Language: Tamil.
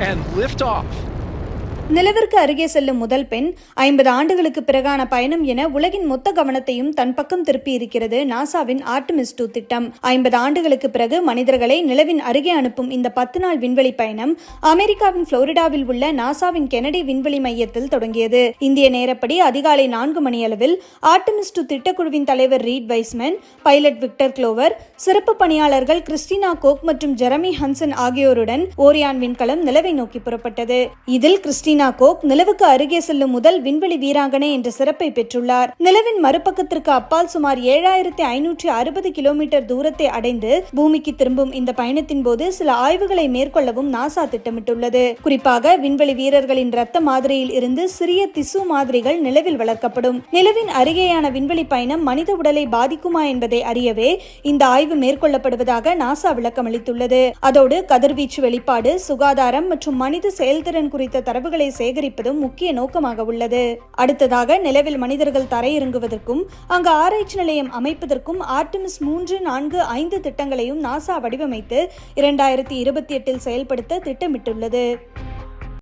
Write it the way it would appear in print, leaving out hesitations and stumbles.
and lift off. நிலவிற்கு அருகே செல்லும் முதல் பெண் 50 ஆண்டுகளுக்கு பிறகான பயணம் என உலகின் மொத்த கவனத்தையும் தன் பக்கம் திருப்பி இருக்கிறது நாசாவின் ஆர்டெமிஸ் 2 திட்டம். 50 ஆண்டுகளுக்கு பிறகு மனிதர்களை நிலவின் அருகே அனுப்பும் இந்த 10 நாள் விண்வெளி பயணம் அமெரிக்காவின் புளோரிடாவில் உள்ள நாசாவின் கெனடி விண்வெளி மையத்தில் தொடங்கியது. இந்திய நேரப்படி அதிகாலை 4 மணியளவில் ஆர்டெமிஸ் 2 திட்டக்குழுவின் தலைவர் read Wiseman, pilot Victor Clover, சிறப்பு பணியாளர்கள் கிறிஸ்டினா கோக் மற்றும் ஜெரமி ஹன்சன் ஆகியோருடன் ஓரியான் விண்கலம் நிலவை நோக்கி புறப்பட்டது. இதில் கிறிஸ்டினா கோக் நிலவுக்கு அருகே செல்லும் முதல் விண்வெளி வீராங்கனை என்ற சிறப்பை பெற்றுள்ளார். நிலவின் மறுபக்கத்திற்கு அப்பால் சுமார் 7560 கிலோமீட்டர் தூரத்தை அடைந்து பூமிக்கு திரும்பும் இந்த பயணத்தின் போது சில ஆய்வுகளை மேற்கொள்ளவும் நாசா திட்டமிட்டுள்ளது. குறிப்பாக விண்வெளி வீரர்களின் இரத்த மாதிரியில் இருந்து சிறிய திசு மாதிரிகள் நிலவில் வளர்க்கப்படும். நிலவின் அருகேயான விண்வெளி பயணம் மனித உடலை பாதிக்குமா என்பதை அறியவே இந்த ஆய்வு மேற்கொள்ளப்படுவதாக நாசா விளக்கமளித்துள்ளது. அதோடு கதிர்வீச்சு வெளிப்பாடு, சுகாதாரம் மற்றும் மனித செயல்திறன் குறித்த தரவுகளை சேகரிப்பதும் முக்கிய நோக்கமாக உள்ளது. அடுத்ததாக நிலவில் மனிதர்கள் தரையிறங்குவதற்கும் அங்கு ஆராய்ச்சி நிலையம் அமைப்பதற்கும் ஆர்டெமிஸ் 3, 4, 5 திட்டங்களையும் நாசா வடிவமைத்து 2028 செயல்படுத்த திட்டமிட்டுள்ளது.